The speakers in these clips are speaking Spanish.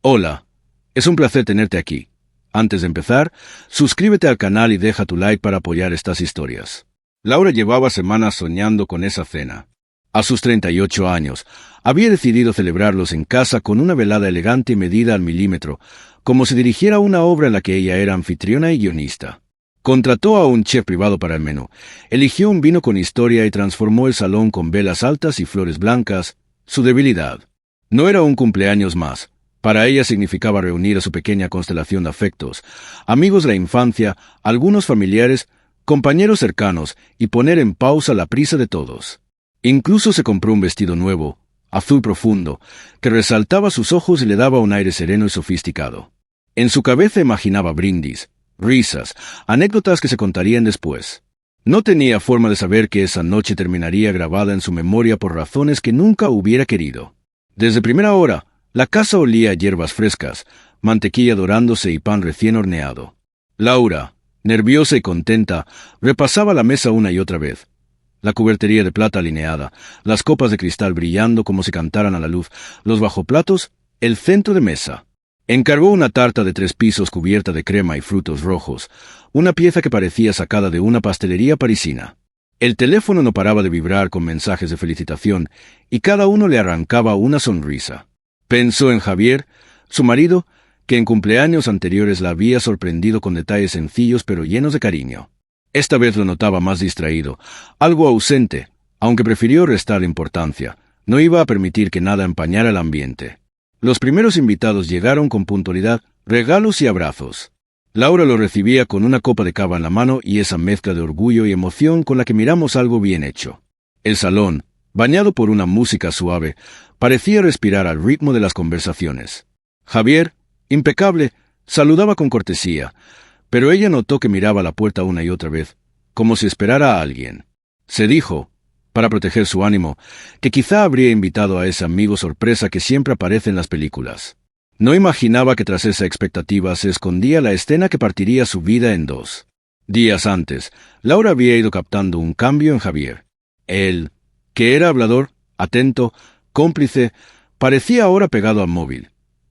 Hola, es un placer tenerte aquí. Antes de empezar, suscríbete al canal y deja tu like para apoyar estas historias. Laura llevaba semanas soñando con esa cena. A sus 38 años, había decidido celebrarlos en casa con una velada elegante y medida al milímetro, como si dirigiera una obra en la que ella era anfitriona y guionista. Contrató a un chef privado para el menú, eligió un vino con historia y transformó el salón con velas altas y flores blancas, su debilidad. No era un cumpleaños más. Para ella significaba reunir a su pequeña constelación de afectos, amigos de la infancia, algunos familiares, compañeros cercanos, y poner en pausa la prisa de todos. Incluso se compró un vestido nuevo, azul profundo, que resaltaba sus ojos y le daba un aire sereno y sofisticado. En su cabeza imaginaba brindis, risas, anécdotas que se contarían después. No tenía forma de saber que esa noche terminaría grabada en su memoria por razones que nunca hubiera querido. Desde primera hora, la casa olía a hierbas frescas, mantequilla dorándose y pan recién horneado. Laura, nerviosa y contenta, repasaba la mesa una y otra vez. La cubertería de plata alineada, las copas de cristal brillando como si cantaran a la luz, los bajoplatos, el centro de mesa. Encargó una tarta de 3 pisos cubierta de crema y frutos rojos, una pieza que parecía sacada de una pastelería parisina. El teléfono no paraba de vibrar con mensajes de felicitación, y cada uno le arrancaba una sonrisa. Pensó en Javier, su marido, que en cumpleaños anteriores la había sorprendido con detalles sencillos pero llenos de cariño. Esta vez lo notaba más distraído, algo ausente, aunque prefirió restar importancia. No iba a permitir que nada empañara el ambiente. Los primeros invitados llegaron con puntualidad, regalos y abrazos. Laura lo recibía con una copa de cava en la mano y esa mezcla de orgullo y emoción con la que miramos algo bien hecho. El salón, bañado por una música suave, parecía respirar al ritmo de las conversaciones. Javier, impecable, saludaba con cortesía, pero ella notó que miraba a la puerta una y otra vez, como si esperara a alguien. Se dijo, para proteger su ánimo, que quizá habría invitado a ese amigo sorpresa que siempre aparece en las películas. No imaginaba que tras esa expectativa se escondía la escena que partiría su vida en dos. Días antes, Laura había ido captando un cambio en Javier. Él, que era hablador, atento, cómplice, parecía ahora pegado al móvil,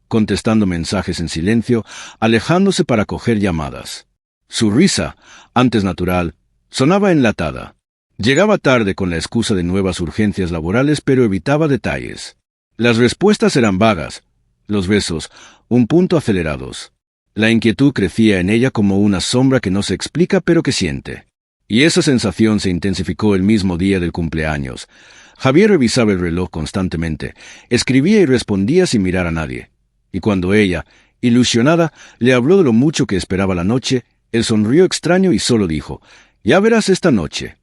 contestando mensajes en silencio, alejándose para coger llamadas. Su risa, antes natural, sonaba enlatada. Llegaba tarde con la excusa de nuevas urgencias laborales, pero evitaba detalles. Las respuestas eran vagas, los besos, un punto acelerados. La inquietud crecía en ella como una sombra que no se explica pero que siente. Y esa sensación se intensificó el mismo día del cumpleaños. Javier revisaba el reloj constantemente, escribía y respondía sin mirar a nadie. Y cuando ella, ilusionada, le habló de lo mucho que esperaba la noche, él sonrió extraño y solo dijo, «Ya verás esta noche».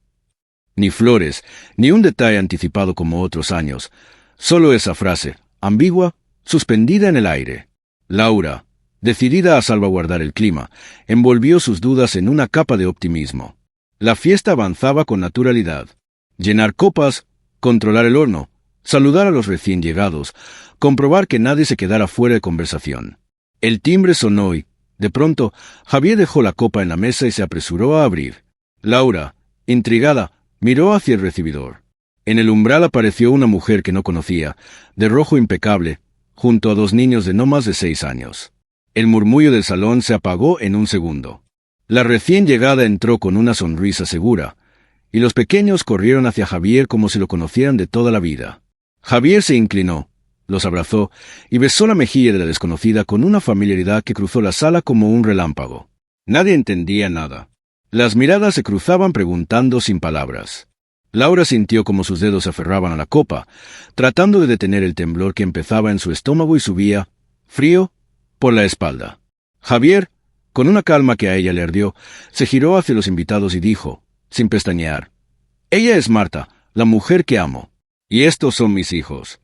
Ni flores, ni un detalle anticipado como otros años. Solo esa frase, ambigua, suspendida en el aire. Laura, decidida a salvaguardar el clima, envolvió sus dudas en una capa de optimismo. La fiesta avanzaba con naturalidad. Llenar copas, controlar el horno, saludar a los recién llegados, comprobar que nadie se quedara fuera de conversación. El timbre sonó y, de pronto, Javier dejó la copa en la mesa y se apresuró a abrir. Laura, intrigada, miró hacia el recibidor. En el umbral apareció una mujer que no conocía, de rojo impecable, junto a 2 niños de no más de 6 años. El murmullo del salón se apagó en un segundo. La recién llegada entró con una sonrisa segura, y los pequeños corrieron hacia Javier como si lo conocieran de toda la vida. Javier se inclinó, los abrazó y besó la mejilla de la desconocida con una familiaridad que cruzó la sala como un relámpago. Nadie entendía nada. Las miradas se cruzaban preguntando sin palabras. Laura sintió como sus dedos se aferraban a la copa, tratando de detener el temblor que empezaba en su estómago y subía, frío, por la espalda. Javier, con una calma que a ella le ardió, se giró hacia los invitados y dijo, sin pestañear, «Ella es Marta, la mujer que amo, y estos son mis hijos».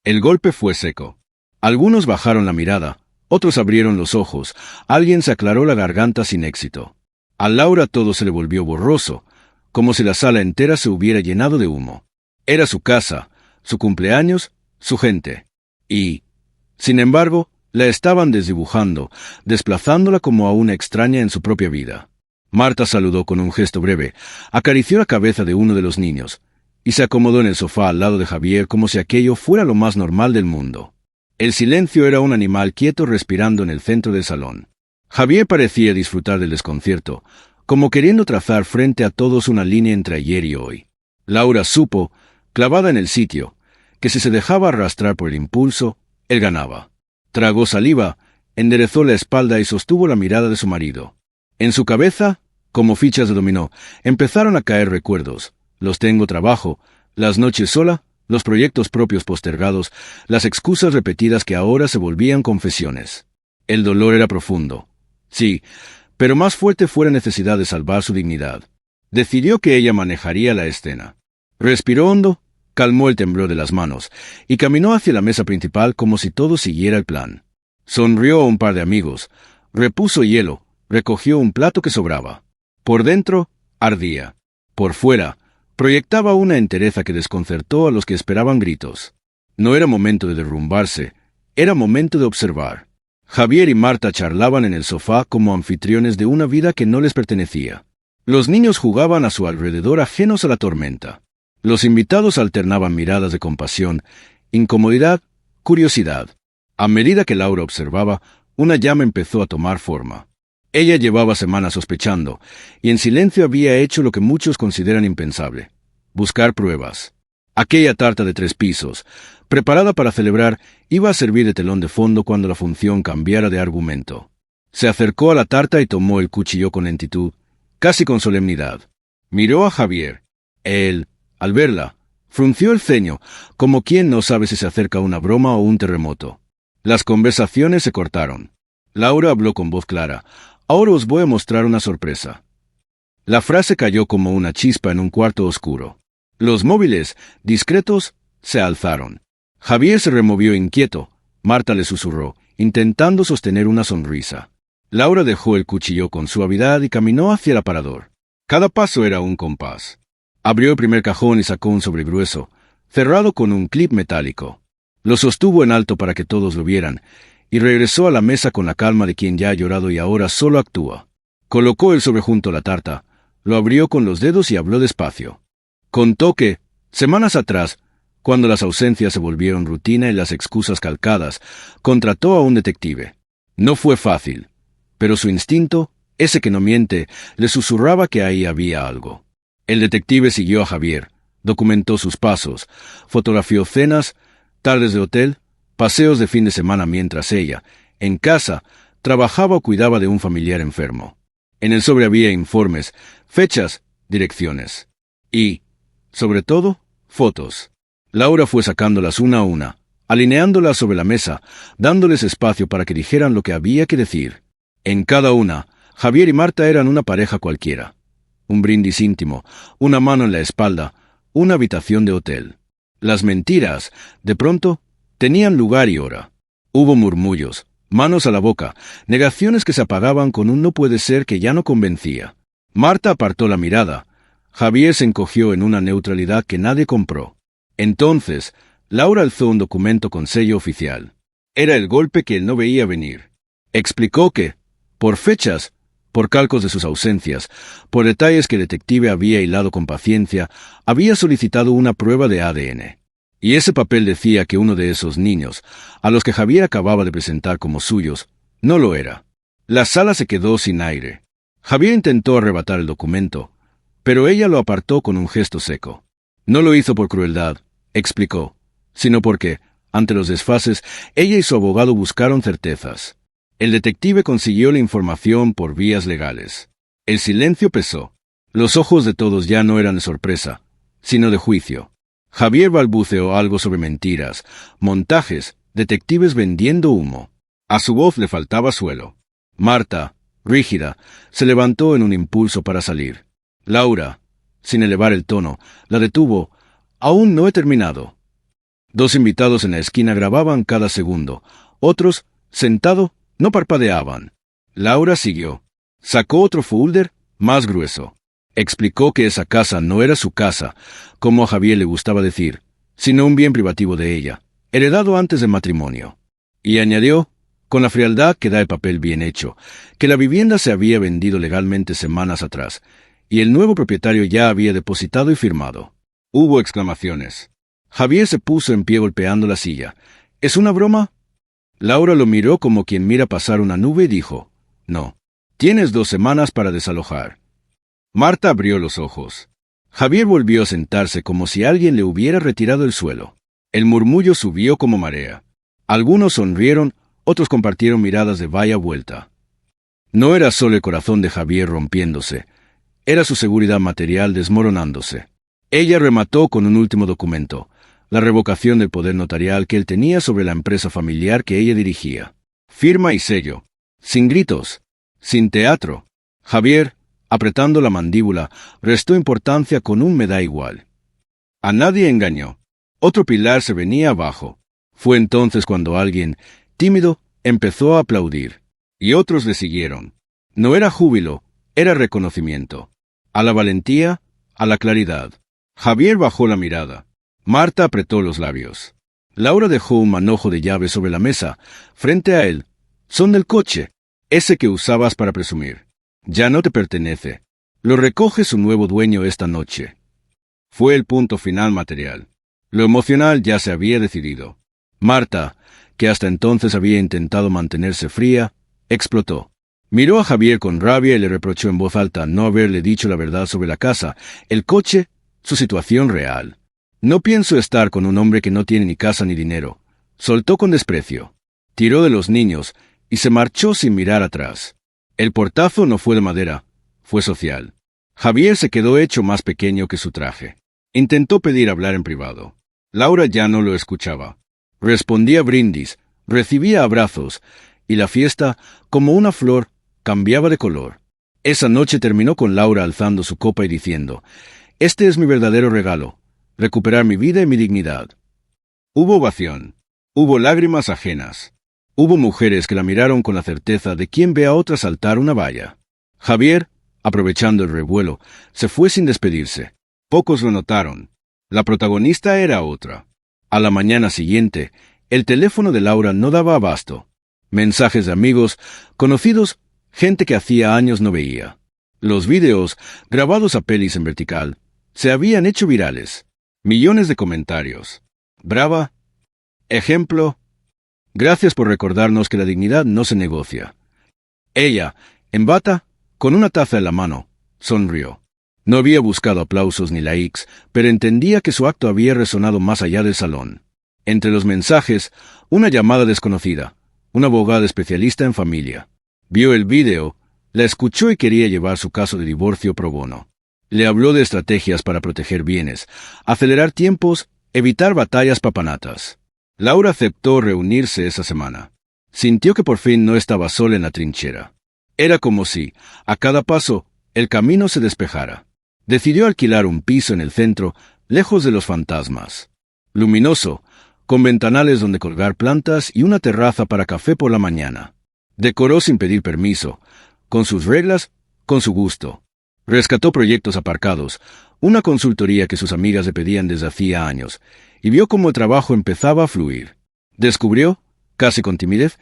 El golpe fue seco. Algunos bajaron la mirada, otros abrieron los ojos, alguien se aclaró la garganta sin éxito. A Laura todo se le volvió borroso, como si la sala entera se hubiera llenado de humo. Era su casa, su cumpleaños, su gente. Y, sin embargo, la estaban desdibujando, desplazándola como a una extraña en su propia vida. Marta saludó con un gesto breve, acarició la cabeza de uno de los niños, y se acomodó en el sofá al lado de Javier como si aquello fuera lo más normal del mundo. El silencio era un animal quieto respirando en el centro del salón. Javier parecía disfrutar del desconcierto, como queriendo trazar frente a todos una línea entre ayer y hoy. Laura supo, clavada en el sitio, que si se dejaba arrastrar por el impulso, él ganaba. Tragó saliva, enderezó la espalda y sostuvo la mirada de su marido. En su cabeza, como fichas de dominó, empezaron a caer recuerdos. Los tengo trabajo, las noches sola, los proyectos propios postergados, las excusas repetidas que ahora se volvían confesiones. El dolor era profundo. Sí, pero más fuerte fue la necesidad de salvar su dignidad. Decidió que ella manejaría la escena. Respiró hondo, calmó el temblor de las manos, y caminó hacia la mesa principal como si todo siguiera el plan. Sonrió a un par de amigos, repuso hielo, recogió un plato que sobraba. Por dentro, ardía. Por fuera, proyectaba una entereza que desconcertó a los que esperaban gritos. No era momento de derrumbarse, era momento de observar. Javier y Marta charlaban en el sofá como anfitriones de una vida que no les pertenecía. Los niños jugaban a su alrededor ajenos a la tormenta. Los invitados alternaban miradas de compasión, incomodidad, curiosidad. A medida que Laura observaba, una llama empezó a tomar forma. Ella llevaba semanas sospechando, y en silencio había hecho lo que muchos consideran impensable: buscar pruebas. Aquella tarta de 3 pisos, preparada para celebrar, iba a servir de telón de fondo cuando la función cambiara de argumento. Se acercó a la tarta y tomó el cuchillo con lentitud, casi con solemnidad. Miró a Javier. Él, al verla, frunció el ceño, como quien no sabe si se acerca una broma o un terremoto. Las conversaciones se cortaron. Laura habló con voz clara: «Ahora os voy a mostrar una sorpresa». La frase cayó como una chispa en un cuarto oscuro. Los móviles, discretos, se alzaron. Javier se removió inquieto. Marta le susurró, intentando sostener una sonrisa. Laura dejó el cuchillo con suavidad y caminó hacia el aparador. Cada paso era un compás. Abrió el primer cajón y sacó un sobregrueso, cerrado con un clip metálico. Lo sostuvo en alto para que todos lo vieran, y regresó a la mesa con la calma de quien ya ha llorado y ahora solo actúa. Colocó el sobre junto a la tarta, lo abrió con los dedos y habló despacio. Contó que, semanas atrás, cuando las ausencias se volvieron rutina y las excusas calcadas, contrató a un detective. No fue fácil, pero su instinto, ese que no miente, le susurraba que ahí había algo. El detective siguió a Javier, documentó sus pasos, fotografió cenas, tardes de hotel, paseos de fin de semana mientras ella, en casa, trabajaba o cuidaba de un familiar enfermo. En el sobre había informes, fechas, direcciones. Y, sobre todo, fotos. Laura fue sacándolas una a una, alineándolas sobre la mesa, dándoles espacio para que dijeran lo que había que decir. En cada una, Javier y Marta eran una pareja cualquiera. Un brindis íntimo, una mano en la espalda, una habitación de hotel. Las mentiras, de pronto, tenían lugar y hora. Hubo murmullos, manos a la boca, negaciones que se apagaban con un no puede ser que ya no convencía. Marta apartó la mirada. Javier se encogió en una neutralidad que nadie compró. Entonces, Laura alzó un documento con sello oficial. Era el golpe que él no veía venir. Explicó que, por fechas, por calcos de sus ausencias, por detalles que el detective había hilado con paciencia, había solicitado una prueba de ADN. Y ese papel decía que uno de esos niños, a los que Javier acababa de presentar como suyos, no lo era. La sala se quedó sin aire. Javier intentó arrebatar el documento, pero ella lo apartó con un gesto seco. No lo hizo por crueldad, explicó, sino porque, ante los desfases, ella y su abogado buscaron certezas. El detective consiguió la información por vías legales. El silencio pesó. Los ojos de todos ya no eran de sorpresa, sino de juicio. Javier balbuceó algo sobre mentiras, montajes, detectives vendiendo humo. A su voz le faltaba suelo. Marta, rígida, se levantó en un impulso para salir. Laura, sin elevar el tono, la detuvo. «Aún no he terminado». 2 invitados en la esquina grababan cada segundo. Otros, sentado, no parpadeaban. Laura siguió. Sacó otro folder, más grueso. Explicó que esa casa no era su casa, como a Javier le gustaba decir, sino un bien privativo de ella, heredado antes del matrimonio. Y añadió, con la frialdad que da el papel bien hecho, que la vivienda se había vendido legalmente semanas atrás, y el nuevo propietario ya había depositado y firmado. Hubo exclamaciones. Javier se puso en pie golpeando la silla. «¿Es una broma? Laura lo miró como quien mira pasar una nube y dijo, «No. Tienes 2 semanas para desalojar». Marta abrió los ojos. Javier volvió a sentarse como si alguien le hubiera retirado el suelo. El murmullo subió como marea. Algunos sonrieron, otros compartieron miradas de vaya vuelta. No era solo el corazón de Javier rompiéndose, era su seguridad material desmoronándose. Ella remató con un último documento, la revocación del poder notarial que él tenía sobre la empresa familiar que ella dirigía. Firma y sello. Sin gritos. Sin teatro. Javier, apretando la mandíbula, restó importancia con un me da igual. A nadie engañó. Otro pilar se venía abajo. Fue entonces cuando alguien, tímido, empezó a aplaudir. Y otros le siguieron. No era júbilo, era reconocimiento. A la valentía, a la claridad. Javier bajó la mirada. Marta apretó los labios. Laura dejó un manojo de llaves sobre la mesa, frente a él. Son del coche, ese que usabas para presumir. Ya no te pertenece. Lo recoge su nuevo dueño esta noche. Fue el punto final material. Lo emocional ya se había decidido. Marta, que hasta entonces había intentado mantenerse fría, explotó. Miró a Javier con rabia y le reprochó en voz alta no haberle dicho la verdad sobre la casa, el coche, su situación real. No pienso estar con un hombre que no tiene ni casa ni dinero. Soltó con desprecio. Tiró de los niños y se marchó sin mirar atrás. El portazo no fue de madera, fue social. Javier se quedó hecho más pequeño que su traje. Intentó pedir hablar en privado. Laura ya no lo escuchaba. Respondía brindis, recibía abrazos, y la fiesta, como una flor, cambiaba de color. Esa noche terminó con Laura alzando su copa y diciendo, «Este es mi verdadero regalo, recuperar mi vida y mi dignidad». Hubo ovación. Hubo lágrimas ajenas. Hubo mujeres que la miraron con la certeza de quien ve a otra saltar una valla. Javier, aprovechando el revuelo, se fue sin despedirse. Pocos lo notaron. La protagonista era otra. A la mañana siguiente, el teléfono de Laura no daba abasto. Mensajes de amigos, conocidos, gente que hacía años no veía. Los vídeos, grabados a pelis en vertical, se habían hecho virales. Millones de comentarios. Brava. Ejemplo. Gracias por recordarnos que la dignidad no se negocia. Ella, en bata, con una taza en la mano, sonrió. No había buscado aplausos ni likes, pero entendía que su acto había resonado más allá del salón. Entre los mensajes, una llamada desconocida, una abogada especialista en familia. Vio el vídeo, la escuchó y quería llevar su caso de divorcio pro bono. Le habló de estrategias para proteger bienes, acelerar tiempos, evitar batallas papanatas. Laura aceptó reunirse esa semana. Sintió que por fin no estaba sola en la trinchera. Era como si, a cada paso, el camino se despejara. Decidió alquilar un piso en el centro, lejos de los fantasmas. Luminoso, con ventanales donde colgar plantas y una terraza para café por la mañana. Decoró sin pedir permiso, con sus reglas, con su gusto. Rescató proyectos aparcados, una consultoría que sus amigas le pedían desde hacía años, y vio cómo el trabajo empezaba a fluir. Descubrió, casi con timidez,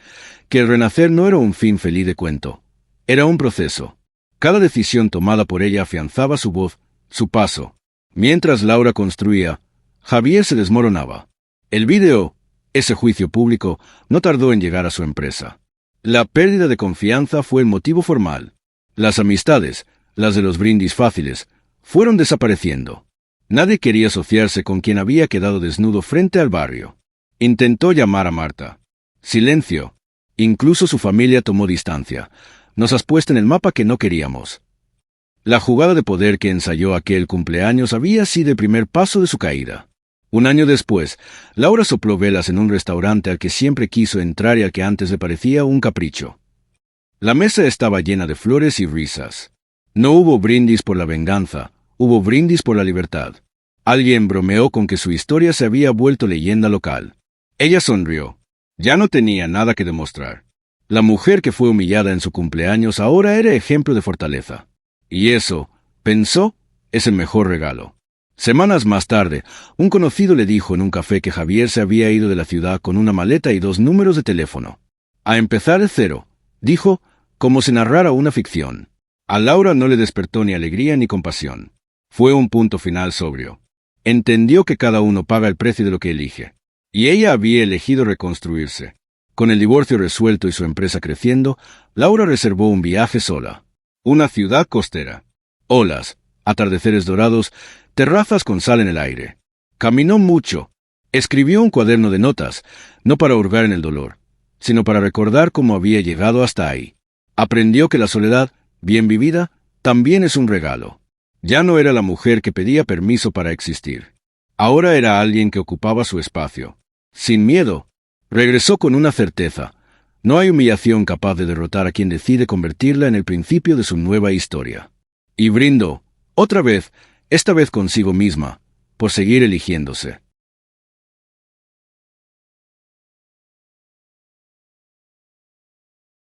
que el renacer no era un fin feliz de cuento. Era un proceso. Cada decisión tomada por ella afianzaba su voz, su paso. Mientras Laura construía, Javier se desmoronaba. El vídeo, ese juicio público, no tardó en llegar a su empresa. La pérdida de confianza fue el motivo formal. Las amistades, las de los brindis fáciles, fueron desapareciendo. Nadie quería asociarse con quien había quedado desnudo frente al barrio. Intentó llamar a Marta. Silencio. Incluso su familia tomó distancia. Nos has puesto en el mapa que no queríamos. La jugada de poder que ensayó aquel cumpleaños había sido el primer paso de su caída. Un año después, Laura sopló velas en un restaurante al que siempre quiso entrar y al que antes le parecía un capricho. La mesa estaba llena de flores y risas. No hubo brindis por la venganza, hubo brindis por la libertad. Alguien bromeó con que su historia se había vuelto leyenda local. Ella sonrió. Ya no tenía nada que demostrar. La mujer que fue humillada en su cumpleaños ahora era ejemplo de fortaleza. Y eso, pensó, es el mejor regalo. Semanas más tarde, un conocido le dijo en un café que Javier se había ido de la ciudad con una maleta y 2 números de teléfono. A empezar de cero, dijo, como si narrara una ficción. A Laura no le despertó ni alegría ni compasión. Fue un punto final sobrio. Entendió que cada uno paga el precio de lo que elige. Y ella había elegido reconstruirse. Con el divorcio resuelto y su empresa creciendo, Laura reservó un viaje sola. Una ciudad costera. Olas, atardeceres dorados, terrazas con sal en el aire. Caminó mucho. Escribió un cuaderno de notas, no para hurgar en el dolor, sino para recordar cómo había llegado hasta ahí. Aprendió que la soledad, bien vivida, también es un regalo. Ya no era la mujer que pedía permiso para existir. Ahora era alguien que ocupaba su espacio. Sin miedo, regresó con una certeza. No hay humillación capaz de derrotar a quien decide convertirla en el principio de su nueva historia. Y brindó, otra vez, esta vez consigo misma, por seguir eligiéndose.